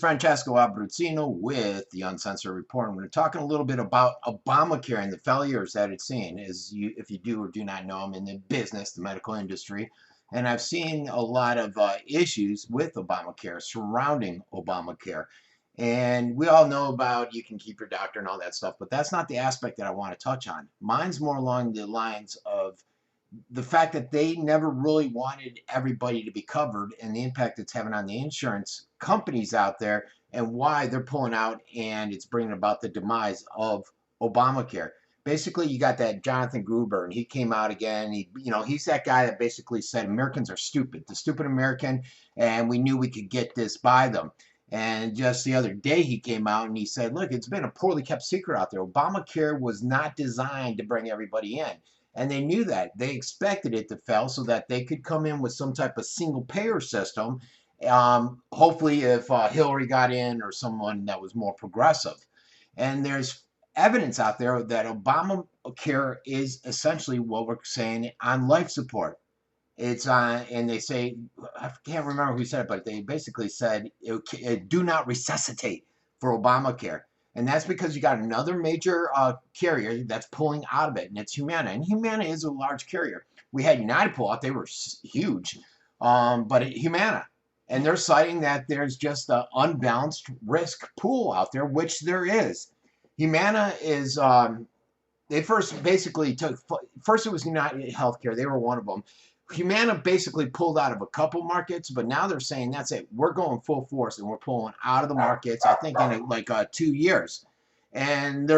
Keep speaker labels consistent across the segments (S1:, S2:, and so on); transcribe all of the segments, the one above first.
S1: Francesco Abruzzino with the Uncensored Report. And we're talking a little bit about Obamacare and the failures that it's seen. If you do or do not know, I'm in the business, the medical industry, and I've seen a lot of issues with Obamacare, surrounding Obamacare. And we all know about you can keep your doctor and all that stuff, but that's not the aspect that I want to touch on. Mine's more along the lines of the fact that they never really wanted everybody to be covered and the impact it's having on the insurance companies out there and why they're pulling out, and it's bringing about the demise of Obamacare. Basically, you got that Jonathan Gruber, and he came out again. He's that guy that basically said Americans are stupid, the stupid American, and we knew we could get this by them. And just the other day, he came out and he said, look, it's been a poorly kept secret out there. Obamacare was not designed to bring everybody in. And they knew that. They expected it to fail so that they could come in with some type of single payer system. Hopefully, if Hillary got in or someone that was more progressive. And there's evidence out there that Obamacare is essentially what we're saying on life support. It's on, and they say, I can't remember who said it, but they basically said, do not resuscitate for Obamacare. And that's because you got another major carrier that's pulling out of it, and it's Humana. And Humana is a large carrier. We had United pull out. They were huge. But Humana. And they're citing that there's just an unbalanced risk pool out there, which there is. Humana is, they first it was United Healthcare. They were one of them. Humana basically pulled out of a couple markets, but now they're saying that's it. We're going full force and we're pulling out of the markets, I think in like 2 years. And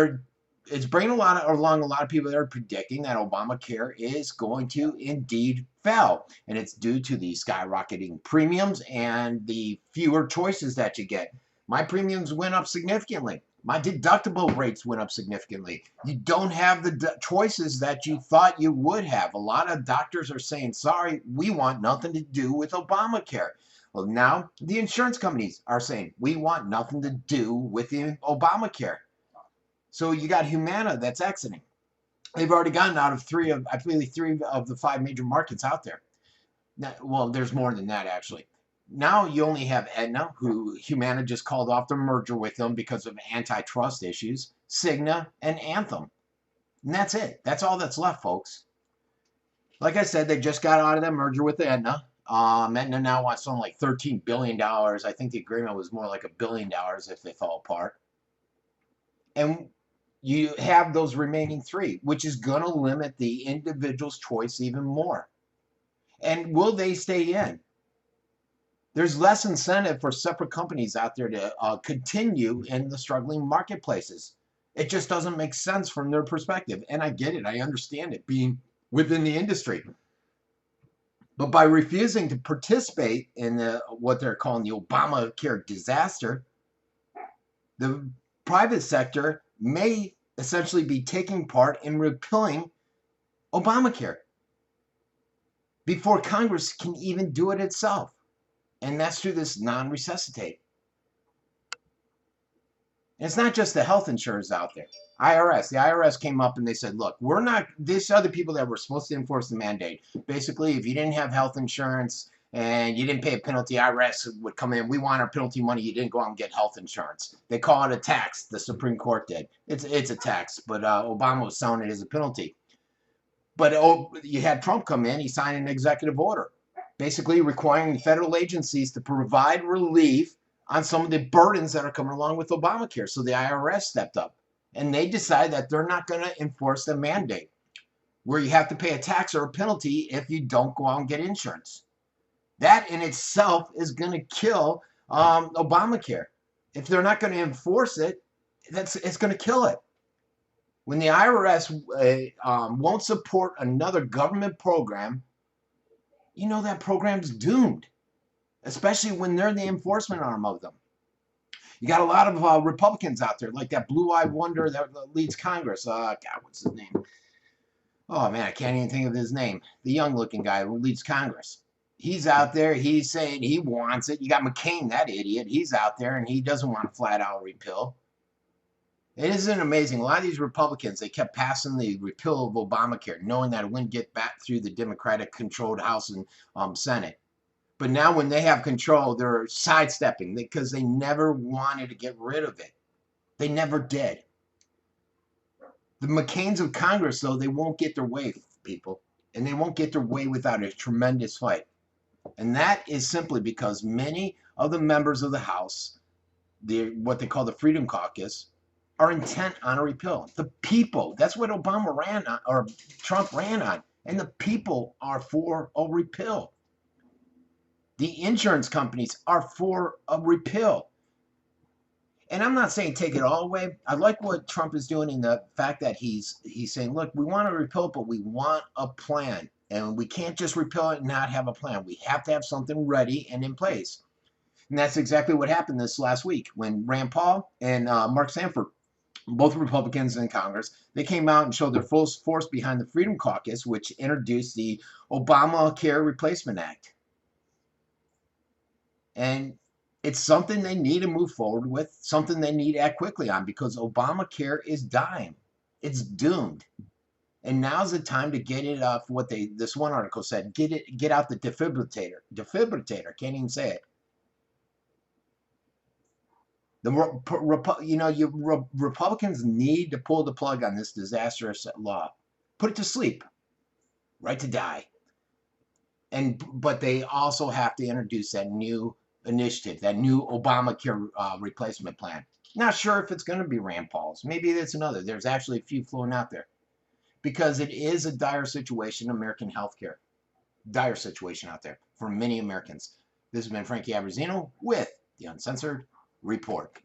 S1: it's bringing along a lot of people that are predicting that Obamacare is going to indeed fail. And it's due to the skyrocketing premiums and the fewer choices that you get. My premiums went up significantly. My deductible rates went up significantly. You don't have the choices that you thought you would have. A lot of doctors are saying, sorry, we want nothing to do with Obamacare. Well, now the insurance companies are saying, we want nothing to do with the Obamacare. So you got Humana that's exiting. They've already gotten out of three of the 5 major markets out there. Now, well, there's more than that, actually. Now you only have Aetna, who Humana just called off the merger with them because of antitrust issues, Cigna, and Anthem. And that's it. That's all that's left, folks. Like I said, they just got out of that merger with Aetna. Aetna now wants something like $13 billion. I think the agreement was more like $1 billion if they fall apart. And you have those remaining 3, which is going to limit the individual's choice even more. And will they stay in? There's less incentive for separate companies out there to continue in the struggling marketplaces. It just doesn't make sense from their perspective. And I get it. I understand it being within the industry. But by refusing to participate in what they're calling the Obamacare disaster, the private sector may essentially be taking part in repealing Obamacare before Congress can even do it itself. And that's through this non-resuscitate. And it's not just the health insurers out there. The IRS came up and they said, look, these are the people that were supposed to enforce the mandate. Basically, if you didn't have health insurance and you didn't pay a penalty, IRS would come in, we want our penalty money, you didn't go out and get health insurance. They call it a tax, the Supreme Court did. It's a tax, but Obama was selling it as a penalty. But you had Trump come in, he signed an executive order, basically requiring federal agencies to provide relief on some of the burdens that are coming along with Obamacare. So the IRS stepped up, and they decided that they're not going to enforce the mandate where you have to pay a tax or a penalty if you don't go out and get insurance. That in itself is going to kill Obamacare. If they're not going to enforce it, it's going to kill it. When the IRS won't support another government program, you know that program's doomed, especially when they're the enforcement arm of them. You got a lot of Republicans out there, like that blue-eyed wonder that leads Congress. God, what's his name? Oh, man, I can't even think of his name. The young-looking guy who leads Congress. He's out there. He's saying he wants it. You got McCain, that idiot. He's out there, and he doesn't want a flat-out repeal. It isn't amazing. A lot of these Republicans, they kept passing the repeal of Obamacare, knowing that it wouldn't get back through the Democratic-controlled House and Senate. But now when they have control, they're sidestepping because they never wanted to get rid of it. They never did. The McCains of Congress, though, they won't get their way, people. And they won't get their way without a tremendous fight. And that is simply because many of the members of the House, what they call the Freedom Caucus, are intent on a repeal. The people, that's what Obama ran on, or Trump ran on. And the people are for a repeal. The insurance companies are for a repeal. And I'm not saying take it all away. I like what Trump is doing in the fact that he's saying, look, we want to repeal it, but we want a plan. And we can't just repeal it and not have a plan. We have to have something ready and in place. And that's exactly what happened this last week when Rand Paul and Mark Sanford, both Republicans in Congress, they came out and showed their full force behind the Freedom Caucus, which introduced the Obamacare Replacement Act. And it's something they need to move forward with, something they need to act quickly on, because Obamacare is dying. It's doomed. And now's the time to get it off this one article said, get out the defibrillator. Defibrillator, can't even say it. Republicans need to pull the plug on this disastrous law. Put it to sleep. Right to die. But they also have to introduce that new initiative, that new Obamacare replacement plan. Not sure if it's going to be Rand Paul's. Maybe it's another. There's actually a few floating out there. Because it is a dire situation in American healthcare. Dire situation out there for many Americans. This has been Frankie Abbruzzino with the Uncensored Report.